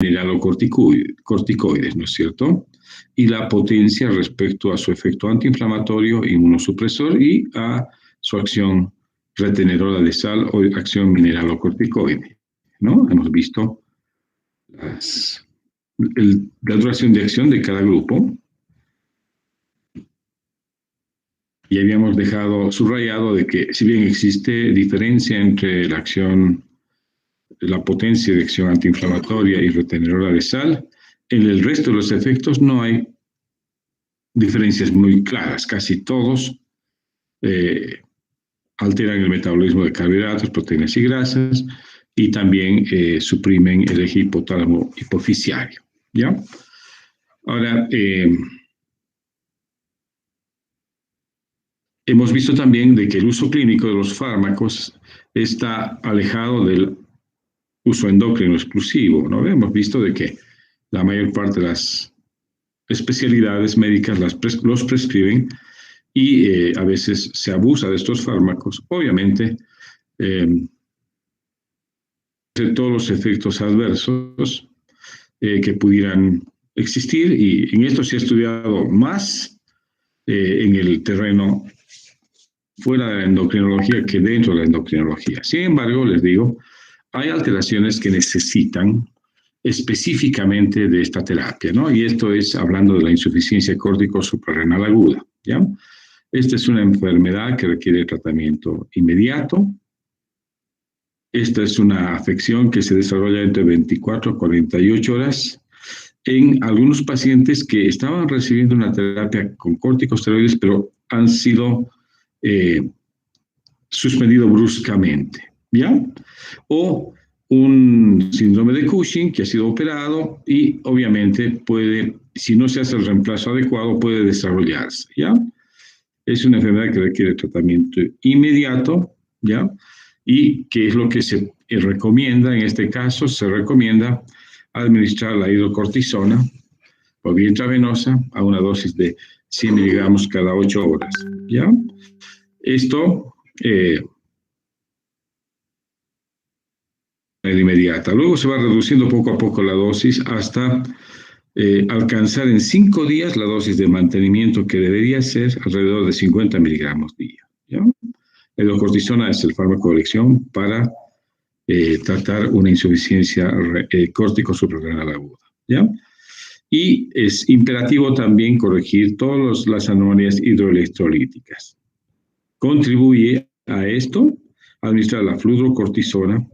mineralocorticoides, ¿no es cierto? Y la potencia respecto a su efecto antiinflamatorio, inmunosupresor y a su acción retenedora de sal o acción mineralocorticoide, ¿no? Hemos visto la duración de acción de cada grupo y habíamos dejado subrayado de que si bien existe diferencia entre la acción, la potencia de acción antiinflamatoria y retenedora de sal, en el resto de los efectos no hay diferencias muy claras. Casi todos alteran el metabolismo de carbohidratos, proteínas y grasas y también suprimen el eje hipotálamo hipofisiario, ¿ya? Ahora, hemos visto también de que el uso clínico de los fármacos está alejado del uso endocrino exclusivo, ¿no? Hemos visto de que la mayor parte de las especialidades médicas los prescriben y a veces se abusa de estos fármacos. Obviamente, de todos los efectos adversos que pudieran existir, y en esto se ha estudiado más en el terreno fuera de la endocrinología que dentro de la endocrinología. Sin embargo, les digo, hay alteraciones que necesitan específicamente de esta terapia, ¿no? Y esto es hablando de la insuficiencia córtico suprarrenal aguda, ¿ya? Esta es una enfermedad que requiere tratamiento inmediato. Esta es una afección que se desarrolla entre 24 a 48 horas en algunos pacientes que estaban recibiendo una terapia con corticosteroides, pero han sido suspendidos bruscamente, ¿ya? O un síndrome de Cushing que ha sido operado y obviamente puede, si no se hace el reemplazo adecuado, puede desarrollarse, ¿ya? Es una enfermedad que requiere tratamiento inmediato, ¿ya? Y que es lo que se recomienda, en este caso, se recomienda administrar la hidrocortisona por vía intravenosa a una dosis de 100 miligramos cada 8 horas, ¿ya? Esto de inmediata. Luego se va reduciendo poco a poco la dosis hasta alcanzar en 5 días la dosis de mantenimiento que debería ser alrededor de 50 miligramos día, ¿ya? La hidrocortisona es el fármaco de elección para tratar una insuficiencia córtico suprarrenal aguda, ¿ya? Y es imperativo también corregir todas las anomalías hidroelectrolíticas. Contribuye a esto administrar la fludrocortisona.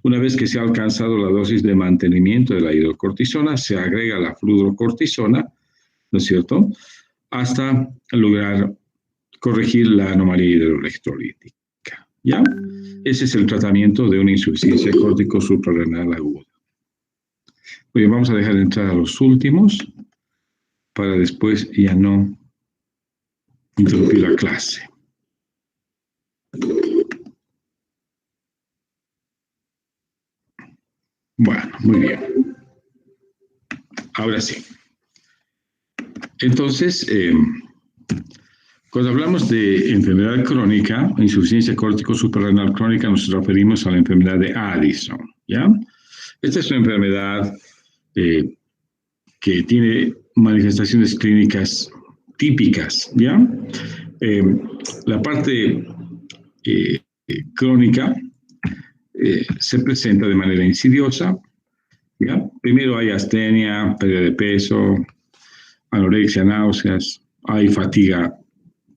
Una vez que se ha alcanzado la dosis de mantenimiento de la hidrocortisona, se agrega la fludrocortisona, ¿no es cierto?, hasta lograr corregir la anomalía hidroelectrolítica, ¿ya? Ese es el tratamiento de una insuficiencia córtico suprarrenal aguda. Oye, vamos a dejar de entrar a los últimos para después ya no interrumpir la clase. Bueno, muy bien. Ahora sí. Entonces, cuando hablamos de enfermedad crónica, insuficiencia córtico suprarrenal crónica, nos referimos a la enfermedad de Addison, ¿ya? Esta es una enfermedad que tiene manifestaciones clínicas típicas, ¿ya? La parte crónica se presenta de manera insidiosa, ¿ya? Primero hay astenia, pérdida de peso, anorexia, náuseas, hay fatiga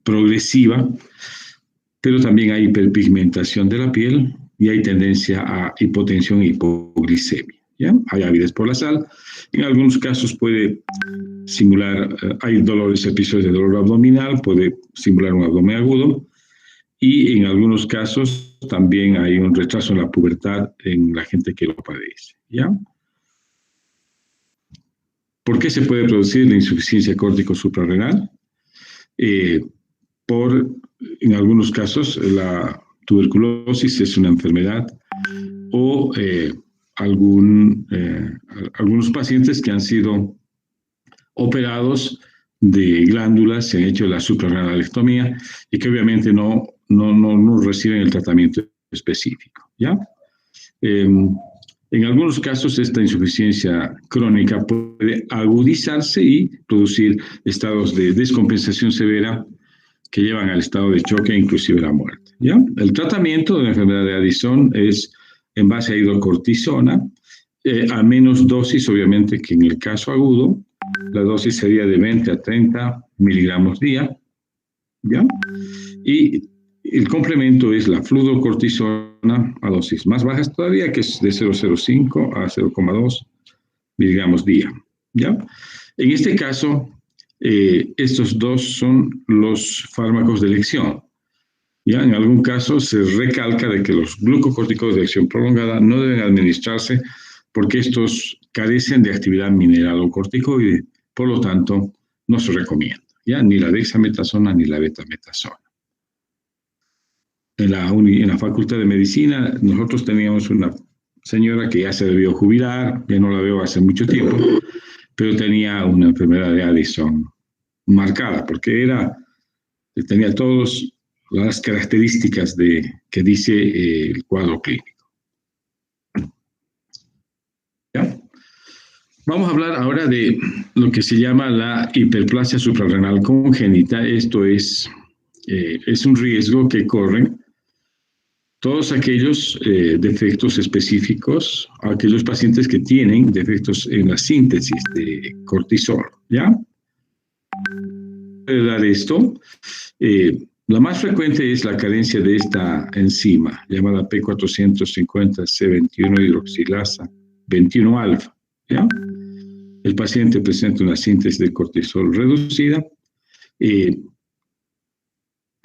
progresiva, pero también hay hiperpigmentación de la piel y hay tendencia a hipotensión e hipoglicemia, ¿ya? Hay avidez por la sal. En algunos casos puede simular, hay episodios de dolor abdominal, puede simular un abdomen agudo, y en algunos casos también hay un retraso en la pubertad en la gente que lo padece, ¿ya? ¿Por qué se puede producir la insuficiencia córtico suprarrenal? En algunos casos, la tuberculosis es una enfermedad o algunos pacientes que han sido operados de glándulas, se han hecho la suprarrenalectomía y que obviamente no reciben el tratamiento específico, ¿ya? En algunos casos, esta insuficiencia crónica puede agudizarse y producir estados de descompensación severa que llevan al estado de choque e inclusive la muerte, ¿ya? El tratamiento de la enfermedad de Addison es en base a hidrocortisona, a menos dosis, obviamente, que en el caso agudo. La dosis sería de 20 a 30 miligramos día, ¿ya? Y el complemento es la fluorocortisona a dosis más bajas todavía, que es de 0,05 a 0,2 miligramos día, ¿ya? En este caso, estos dos son los fármacos de elección. Ya en algún caso se recalca de que los glucocorticoides de acción prolongada no deben administrarse porque estos carecen de actividad mineralocorticoide, por lo tanto no se recomienda, ya ni la dexametasona ni la betametasona. En la Facultad de Medicina nosotros teníamos una señora que ya se debió jubilar, ya no la veo hace mucho tiempo, pero tenía una enfermedad de Addison marcada porque tenía todas las características que dice el cuadro clínico. ¿Ya? Vamos a hablar ahora de lo que se llama la hiperplasia suprarrenal congénita. Esto es un riesgo que corren todos aquellos defectos específicos, aquellos pacientes que tienen defectos en la síntesis de cortisol, ¿ya? Puede dar esto. La más frecuente es la carencia de esta enzima, llamada P450C21 hidroxilasa 21-alfa, ¿ya? El paciente presenta una síntesis de cortisol reducida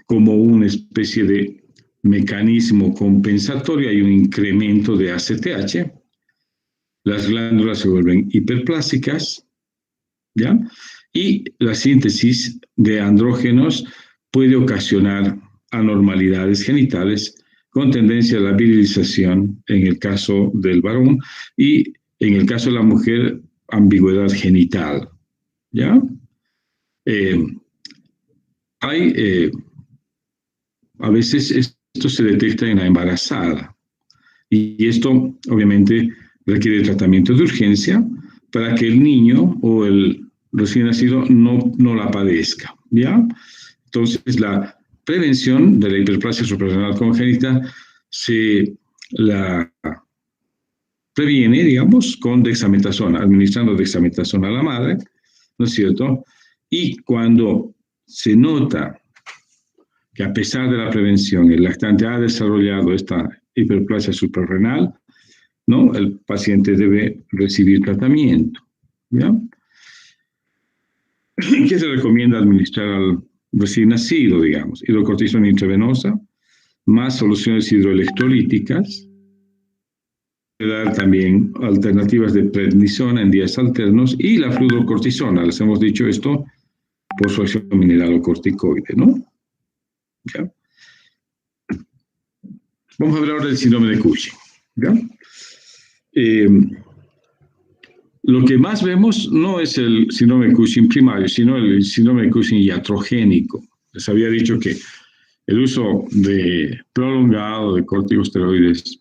como una especie de mecanismo compensatorio. Hay un incremento de ACTH, las glándulas se vuelven hiperplásicas, ¿ya? Y la síntesis de andrógenos puede ocasionar anormalidades genitales con tendencia a la virilización en el caso del varón y en el caso de la mujer, ambigüedad genital, ¿ya? A veces esto se detecta en la embarazada y esto obviamente requiere tratamiento de urgencia para que el niño o el recién nacido no la padezca, ¿ya? Entonces, la prevención de la hiperplasia suprarrenal congénita se la previene, digamos, con dexametasona, administrando dexametasona a la madre, ¿no es cierto? Y cuando se nota que a pesar de la prevención el lactante ha desarrollado esta hiperplasia suprarrenal, ¿no? El paciente debe recibir tratamiento, ¿ya? ¿Qué se recomienda administrar al recién nacido, digamos? Hidrocortisona intravenosa, más soluciones hidroelectrolíticas. Dar también alternativas de prednisona en días alternos y la fluorocortisona. Les hemos dicho esto por su acción mineralocorticoide, ¿no? ¿Ya? Vamos a hablar ahora del síndrome de Cushing, ¿ya? Lo que más vemos no es el síndrome de Cushing primario, sino el síndrome de Cushing iatrogénico. Les había dicho que el uso prolongado de corticosteroides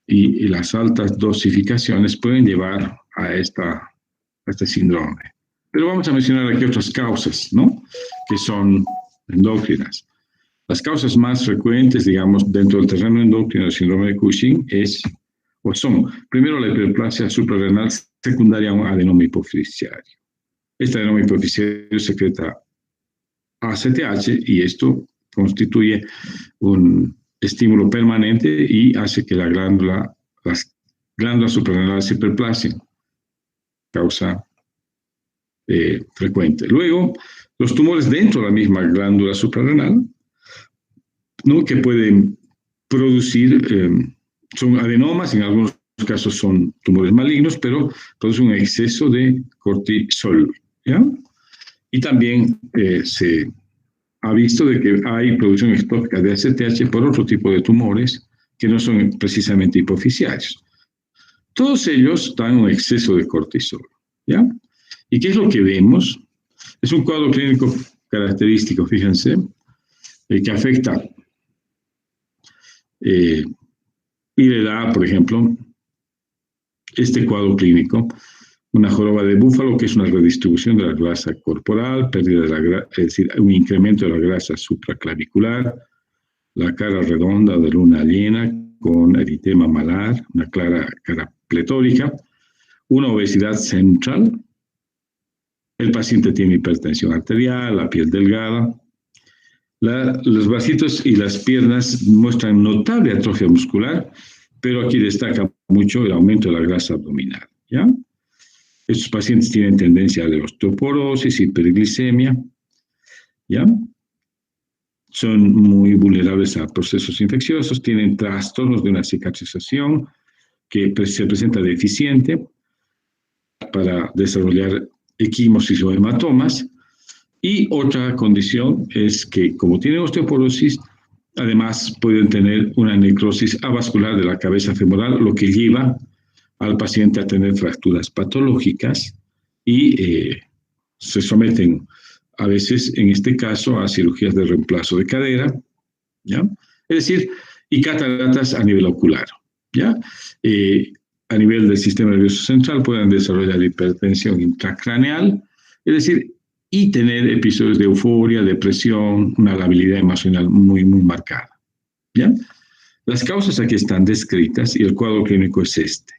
y las altas dosificaciones pueden llevar a este síndrome. Pero vamos a mencionar aquí otras causas, ¿no? Que son endócrinas. Las causas más frecuentes, digamos, dentro del terreno endocrino del síndrome de Cushing son, primero, la hiperplasia suprarrenal secundaria a un adenoma hipofisiario. Este adenoma hipofisiario secreta ACTH y esto constituye un estímulo permanente y hace que las glándulas suprarrenales se hiperplasien, causa frecuente. Luego, los tumores dentro de la misma glándula suprarrenal, ¿no? Que pueden producir, son adenomas, en algunos casos son tumores malignos, pero producen un exceso de cortisol, ¿ya? Y también se ha visto de que hay producción ectópica de ACTH por otro tipo de tumores que no son precisamente hipofisiarios. Todos ellos dan un exceso de cortisol, ¿ya? ¿Y qué es lo que vemos? Es un cuadro clínico característico, fíjense, que afecta y le da, por ejemplo, este cuadro clínico. Una joroba de búfalo, que es una redistribución de la grasa corporal, pérdida de la grasa, es decir, un incremento de la grasa supraclavicular, la cara redonda de luna llena con eritema malar, una clara cara pletórica, una obesidad central, el paciente tiene hipertensión arterial, la piel delgada, los bracitos y las piernas muestran notable atrofia muscular, pero aquí destaca mucho el aumento de la grasa abdominal, ¿ya? Estos pacientes tienen tendencia a la osteoporosis, hiperglicemia, ¿ya? Son muy vulnerables a procesos infecciosos, tienen trastornos de una cicatrización que se presenta deficiente para desarrollar equimosis o hematomas. Y otra condición es que, como tienen osteoporosis, además pueden tener una necrosis avascular de la cabeza femoral, lo que lleva al paciente a tener fracturas patológicas y se someten a veces, en este caso, a cirugías de reemplazo de cadera, ¿ya? Es decir, y cataratas a nivel ocular, ¿ya? A nivel del sistema nervioso central pueden desarrollar hipertensión intracraneal, es decir, y tener episodios de euforia, depresión, una labilidad emocional muy, muy marcada, ¿ya? Las causas aquí están descritas y el cuadro clínico es este.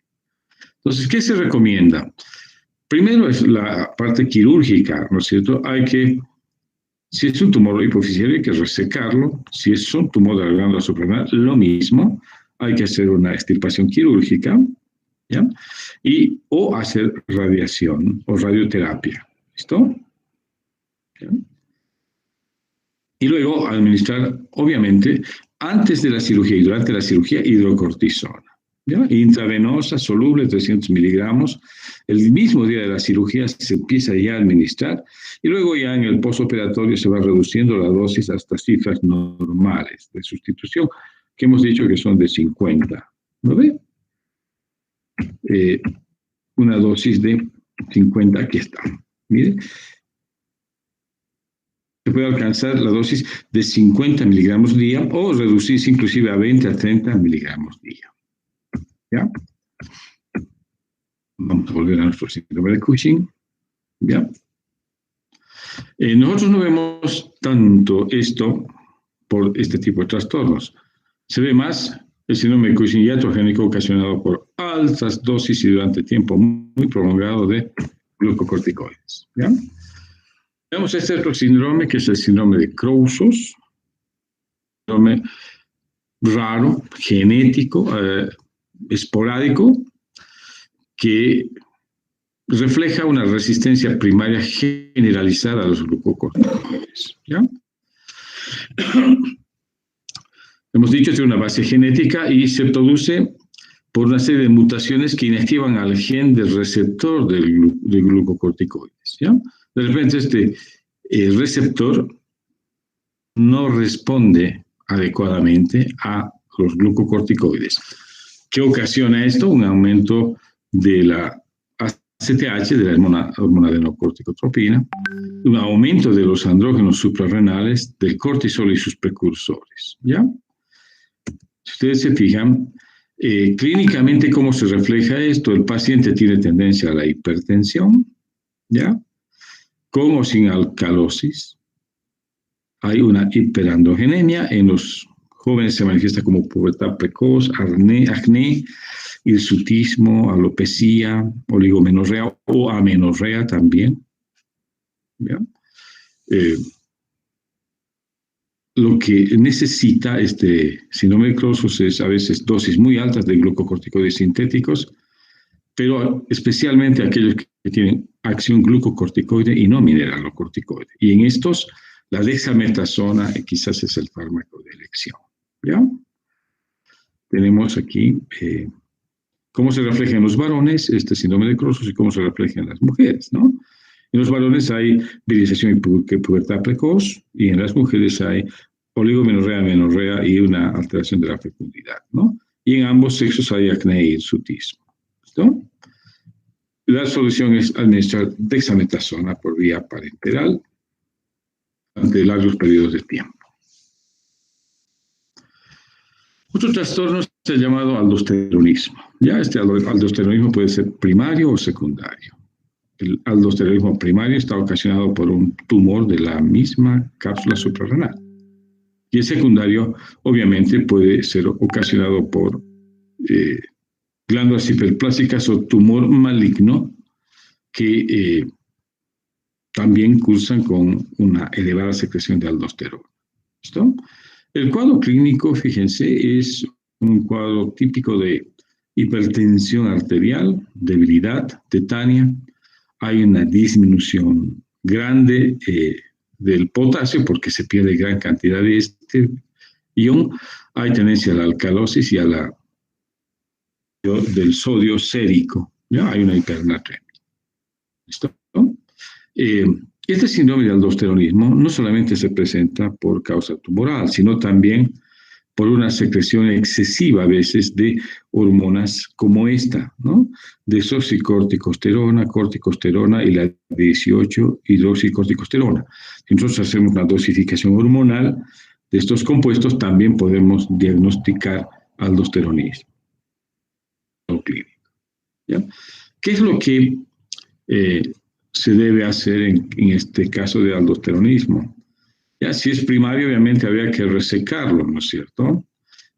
Entonces, ¿qué se recomienda? Primero es la parte quirúrgica, ¿no es cierto? Si es un tumor hipofisiario, hay que resecarlo. Si es un tumor de la glándula suprarrenal, lo mismo. Hay que hacer una extirpación quirúrgica, ¿ya? O hacer radiación o radioterapia. ¿Listo? ¿Ya? Y luego administrar, obviamente, antes de la cirugía y durante la cirugía, hidrocortisona, ¿ya? Intravenosa, soluble, 300 miligramos. El mismo día de la cirugía se empieza ya a administrar y luego ya en el postoperatorio se va reduciendo la dosis hasta cifras normales de sustitución, que hemos dicho que son de 50. ¿No ve? Una dosis de 50, aquí está. Mire. Se puede alcanzar la dosis de 50 miligramos día o reducirse inclusive a 20 a 30 miligramos día. ¿Ya? Vamos a volver a nuestro síndrome de Cushing. ¿Ya? Nosotros no vemos tanto esto por este tipo de trastornos. Se ve más el síndrome de Cushing iatrogénico ocasionado por altas dosis y durante tiempo muy prolongado de glucocorticoides. ¿Ya? Tenemos este otro síndrome, que es el síndrome de Crouzos, síndrome raro, genético, esporádico, que refleja una resistencia primaria generalizada a los glucocorticoides, ¿ya? Hemos dicho que tiene una base genética y se produce por una serie de mutaciones que inactivan al gen del receptor de glucocorticoides, ¿ya? De repente este receptor no responde adecuadamente a los glucocorticoides. ¿Qué ocasiona esto? Un aumento de la ACTH, de la hormona adenocorticotropina, un aumento de los andrógenos suprarrenales, del cortisol y sus precursores, ¿ya? Si ustedes se fijan, clínicamente, ¿cómo se refleja esto? El paciente tiene tendencia a la hipertensión, ¿ya? Con o sin alcalosis. Hay una hiperandrogenemia. En los jóvenes se manifiesta como pubertad precoz, acné, hirsutismo, alopecia, oligomenorrea o amenorrea también. ¿Ya? Lo que necesita este síndrome de Crouzos es a veces dosis muy altas de glucocorticoides sintéticos, pero especialmente aquellos que tienen acción glucocorticoide y no mineralocorticoide. Y en estos, la dexametasona quizás es el fármaco de elección. ¿Ya? Tenemos aquí cómo se refleja en los varones este síndrome de Crouzos y cómo se refleja en las mujeres, ¿no? En los varones hay virización y pubertad precoz, y en las mujeres hay oligomenorrea, amenorrea y una alteración de la fecundidad, ¿no? Y en ambos sexos hay acné y hirsutismo. ¿Listo? La solución es administrar dexametasona por vía parenteral durante largos periodos de tiempo. Otro trastorno Es el llamado aldosteronismo. Ya este aldosteronismo puede ser primario o secundario. El aldosteronismo primario está ocasionado por un tumor de la misma cápsula suprarrenal. Y el secundario, obviamente, puede ser ocasionado por glándulas hiperplásicas o tumor maligno que también cursan con una elevada secreción de aldosterona. ¿Listo? El cuadro clínico, fíjense, es un cuadro típico de hipertensión arterial, debilidad, tetania. Hay una disminución grande del potasio porque se pierde gran cantidad de este ion. Hay tendencia a la alcalosis y a la del sodio sérico. ¿Ya? Hay una hipernatremia. ¿Listo? Este síndrome de aldosteronismo no solamente se presenta por causa tumoral, sino también por una secreción excesiva a veces de hormonas como esta, ¿no? Desoxicorticosterona, corticosterona y la 18-hidroxicorticosterona. Si nosotros hacemos una dosificación hormonal de estos compuestos, también podemos diagnosticar aldosteronismo clínico. ¿Ya? ¿Qué es lo que se debe hacer en este caso de aldosteronismo? Ya, si es primario, obviamente habría que resecarlo, ¿no es cierto?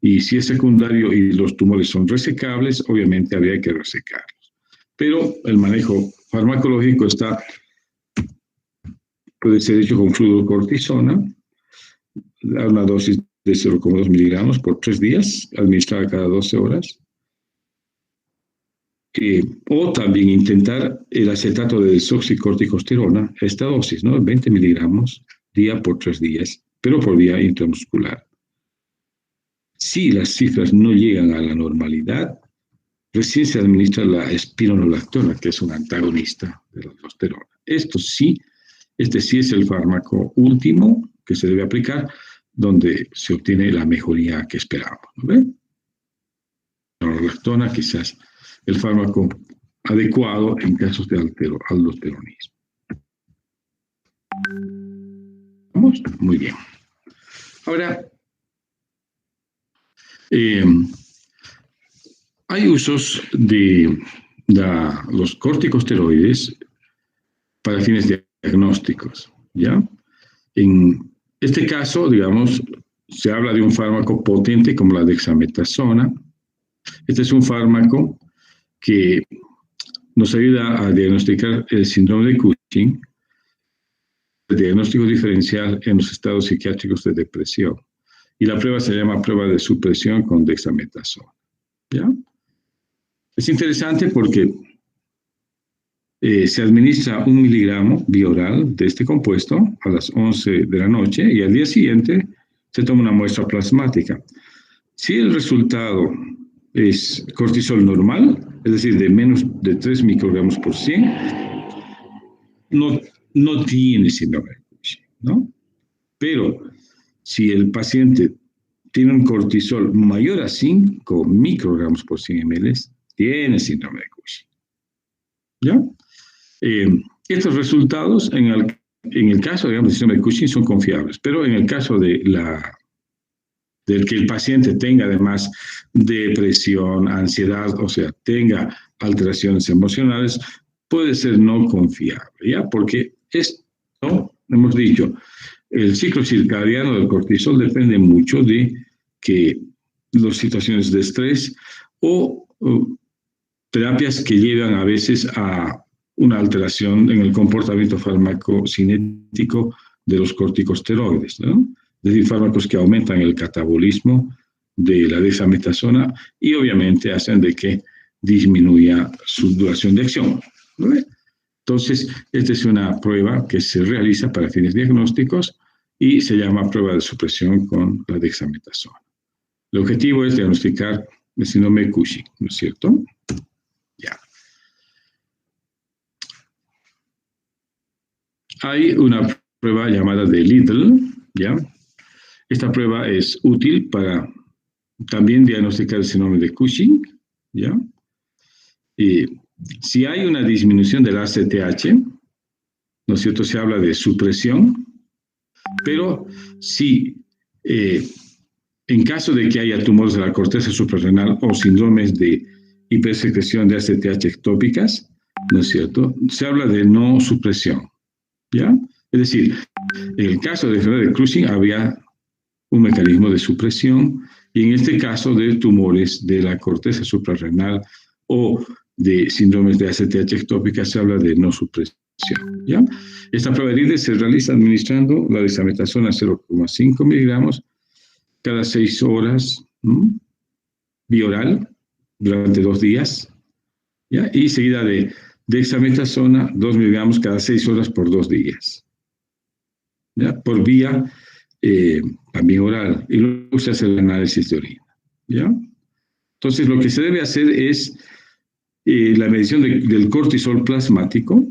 Y si es secundario y los tumores son resecables, obviamente habría que resecarlos. Pero el manejo farmacológico puede ser hecho con fluorocortisona, a una dosis de 0,2 miligramos por 3 días, administrada cada 12 horas. O también intentar el acetato de desoxicorticosterona, esta dosis, ¿no? 20 miligramos día por 3 días, pero por vía intramuscular. Si las cifras no llegan a la normalidad, recién se administra la espironolactona, que es un antagonista de la aldosterona. Este sí es el fármaco último que se debe aplicar, donde se obtiene la mejoría que esperamos, ¿no ve? La espironolactona quizás el fármaco adecuado en casos de aldosteronismo. ¿Vamos? Muy bien. Ahora, hay usos de los corticosteroides para fines diagnósticos, ¿ya? En este caso, digamos, se habla de un fármaco potente como la dexametasona. Este es un fármaco que nos ayuda a diagnosticar el síndrome de Cushing, el diagnóstico diferencial en los estados psiquiátricos de depresión. Y la prueba se llama prueba de supresión con dexametasona. ¿Ya? Es interesante porque se administra 1 miligramo bioral de este compuesto a las 11 de la noche y al día siguiente se toma una muestra plasmática. Si el resultado es cortisol normal, es decir, de menos de 3 microgramos por 100, no tiene síndrome de Cushing, ¿no? Pero si el paciente tiene un cortisol mayor a 5 microgramos por 100 ml, tiene síndrome de Cushing. ¿Ya? Estos resultados, en el caso, digamos, del síndrome de Cushing, son confiables, pero en el caso del que el paciente tenga además depresión, ansiedad, o sea, tenga alteraciones emocionales, puede ser no confiable, ¿ya? Porque esto, hemos dicho, el ciclo circadiano del cortisol depende mucho de que las situaciones de estrés o terapias que llevan a veces a una alteración en el comportamiento farmacocinético de los corticosteroides, ¿no? Es decir, fármacos que aumentan el catabolismo de la dexametasona y obviamente hacen de que disminuya su duración de acción, ¿no? Entonces, esta es una prueba que se realiza para fines diagnósticos y se llama prueba de supresión con la dexametasona. El objetivo es diagnosticar el síndrome de Cushing, ¿no es cierto? Ya. Hay una prueba llamada de Lidl, ¿ya? Esta prueba es útil para también diagnosticar el síndrome de Cushing, ¿ya? Si hay una disminución del ACTH, ¿no es cierto? Se habla de supresión, pero si En caso de que haya tumores de la corteza suprarrenal o síndromes de hipersecreción de ACTH ectópicas, ¿no es cierto?, se habla de no supresión, ¿ya? Es decir, en el caso de enfermedad de Cushing había un mecanismo de supresión, y en este caso de tumores de la corteza suprarrenal o de síndromes de ACTH ectópicas se habla de no supresión, ¿ya? Esta prueba de IRID se realiza administrando la dexametasona 0,5 miligramos cada 6 horas, bioral, durante 2 días, ¿ya? Y seguida de dexametasona 2 miligramos cada 6 horas por 2 días, ¿ya? Por vía también oral, y luego se hace el análisis de orina, ¿ya? Entonces, lo que se debe hacer es la medición del cortisol plasmático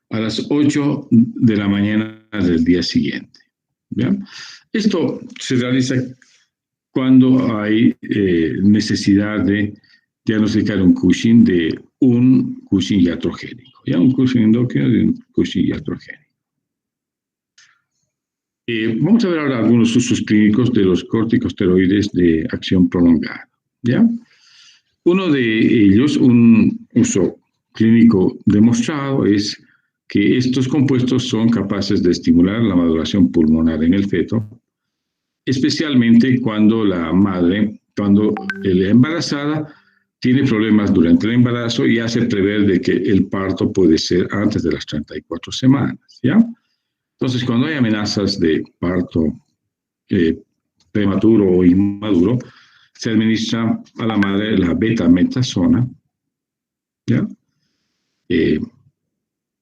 a las 8 de la mañana del día siguiente, ¿ya? Esto se realiza cuando hay necesidad de diagnosticar un Cushing de un Cushing iatrogénico, ¿ya? Un Cushing endocrino de un Cushing iatrogénico. Vamos a ver ahora algunos usos clínicos de los corticosteroides de acción prolongada, ¿ya? Uno de ellos, un uso clínico demostrado, es que estos compuestos son capaces de estimular la maduración pulmonar en el feto, especialmente cuando la madre, cuando la embarazada tiene problemas durante el embarazo y hace prever de que el parto puede ser antes de las 34 semanas, ¿ya? Entonces, cuando hay amenazas de parto prematuro o inmaduro, se administra a la madre la betametasona, ¿ya?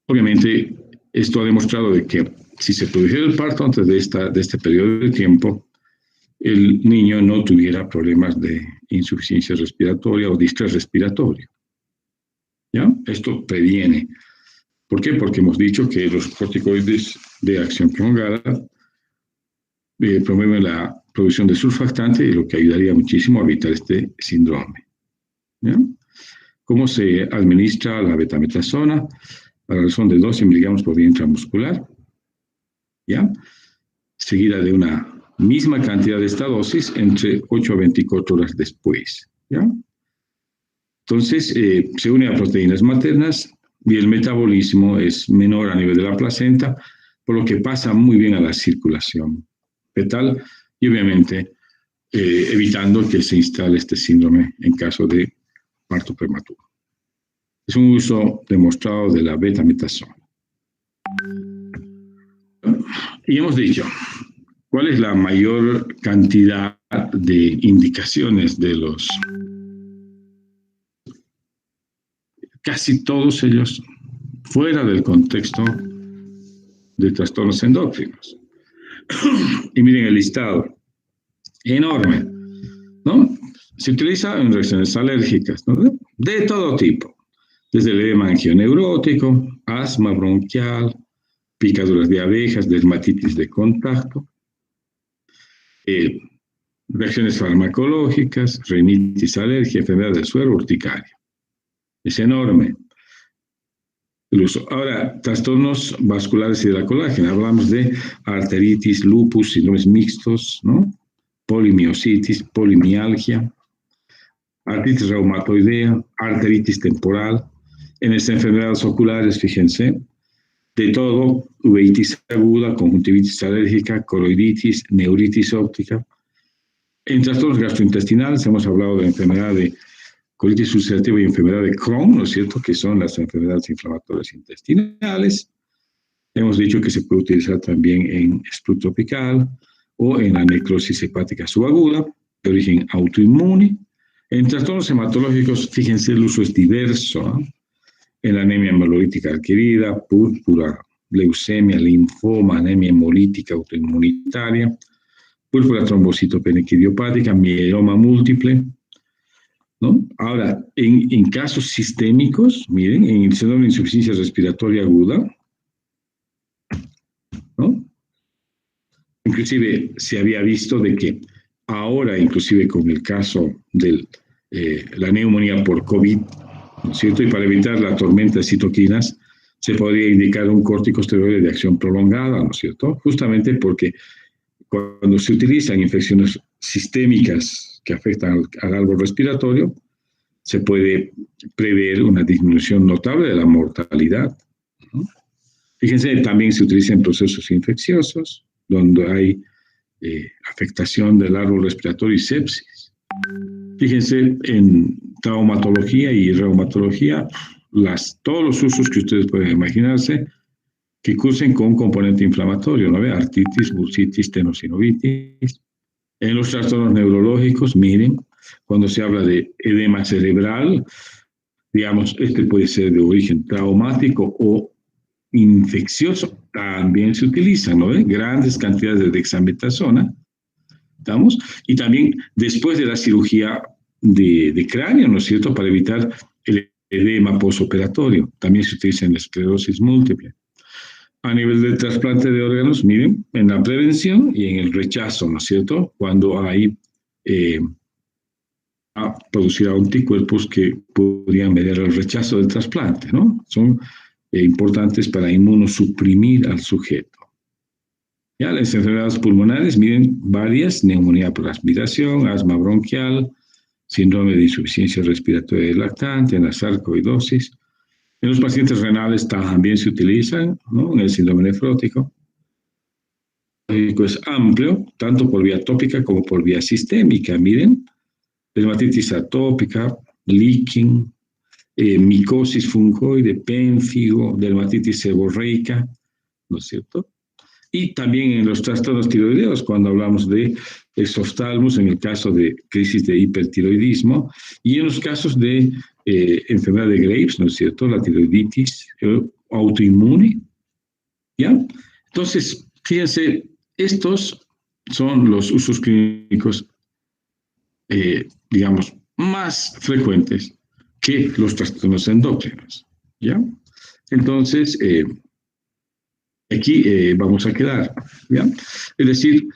Obviamente, esto ha demostrado de que si se produjera el parto antes de este periodo de tiempo, el niño no tuviera problemas de insuficiencia respiratoria o distrés respiratorio, ¿ya? Esto previene. ¿Por qué? Porque hemos dicho que los corticoides de acción prolongada promueven la producción de surfactante, lo que ayudaría muchísimo a evitar este síndrome, ¿ya? ¿Cómo se administra la betametasona? A la razón de 12 miligramos por vía intramuscular, ¿ya? Seguida de una misma cantidad de esta dosis entre 8 a 24 horas después, ¿ya? Entonces, se une a proteínas maternas y el metabolismo es menor a nivel de la placenta, por lo que pasa muy bien a la circulación fetal y obviamente evitando que se instale este síndrome en caso de parto prematuro. Es un uso demostrado de la betametasona. Y hemos dicho, ¿cuál es la mayor cantidad de indicaciones de los? Casi todos ellos fuera del contexto de trastornos endócrinos. Y miren el listado, enorme, ¿no? Se utiliza en reacciones alérgicas, ¿no? De todo tipo, desde el edema angioneurótico, asma bronquial, picaduras de abejas, dermatitis de contacto, reacciones farmacológicas, rinitis, alergia, enfermedad del suero, urticaria. Es enorme el uso. Ahora, trastornos vasculares y de la colágena. Hablamos de arteritis, lupus, síndromes mixtos, ¿no? Polimiositis, polimialgia, artritis reumatoidea, arteritis temporal. En estas enfermedades oculares, fíjense, de todo, uveitis aguda, conjuntivitis alérgica, coroiditis, neuritis óptica. En trastornos gastrointestinales hemos hablado de enfermedad de colitis ulcerativa y enfermedad de Crohn, ¿no es cierto?, que son las enfermedades inflamatorias intestinales. Hemos dicho que se puede utilizar también en sprue tropical o en la necrosis hepática subaguda, de origen autoinmune. En trastornos hematológicos, fíjense, el uso es diverso, ¿no? En la anemia hemolytica adquirida, púrpura, leucemia, linfoma, anemia hemolítica autoinmunitaria, púrpura trombocitopenia idiopática, mieloma múltiple, ¿no? Ahora, en casos sistémicos, miren, en el síndrome de insuficiencia respiratoria aguda, ¿no? Inclusive se había visto de que ahora, inclusive con el caso de la neumonía por COVID, ¿no es cierto? Y para evitar la tormenta de citoquinas, se podría indicar un corticosteroide de acción prolongada, ¿no es cierto? Justamente porque cuando se utilizan infecciones sistémicas que afectan al árbol respiratorio, se puede prever una disminución notable de la mortalidad, ¿no? Fíjense, también se utiliza en procesos infecciosos, donde hay afectación del árbol respiratorio y sepsis. Fíjense, en traumatología y reumatología, todos los usos que ustedes pueden imaginarse que cursen con un componente inflamatorio, ¿no ve? Artritis, bursitis, tenosinovitis. En los trastornos neurológicos, miren, cuando se habla de edema cerebral, digamos, este puede ser de origen traumático o infeccioso, también se utiliza, ¿no ve? Grandes cantidades de dexametasona, ¿estamos? Y también después de la cirugía de cráneo, ¿no es cierto?, para evitar el edema postoperatorio. También se utiliza en la esclerosis múltiple. A nivel del trasplante de órganos, miren, en la prevención y en el rechazo, ¿no es cierto?, cuando hay a producir anticuerpos que podrían mediar el rechazo del trasplante, ¿no? Son importantes para inmunosuprimir al sujeto. Ya las enfermedades pulmonares, miren, varias: neumonía por aspiración, asma bronquial, síndrome de insuficiencia respiratoria del lactante, en la sarcoidosis. En los pacientes renales también se utilizan, ¿no?, en el síndrome nefrótico. Es amplio, tanto por vía tópica como por vía sistémica. Miren, dermatitis atópica, lichen, micosis fungoide, pénfigo, dermatitis seborreica, ¿no es cierto? Y también en los trastornos tiroideos, cuando hablamos de exoftalmos, en el caso de crisis de hipertiroidismo, y en los casos de enfermedad de Graves, ¿no es cierto?, la tiroiditis autoinmune, ¿ya? Entonces, fíjense, estos son los usos clínicos, digamos, más frecuentes que los trastornos endócrinos, ¿ya? Entonces, aquí vamos a quedar, ¿ya? Es decir,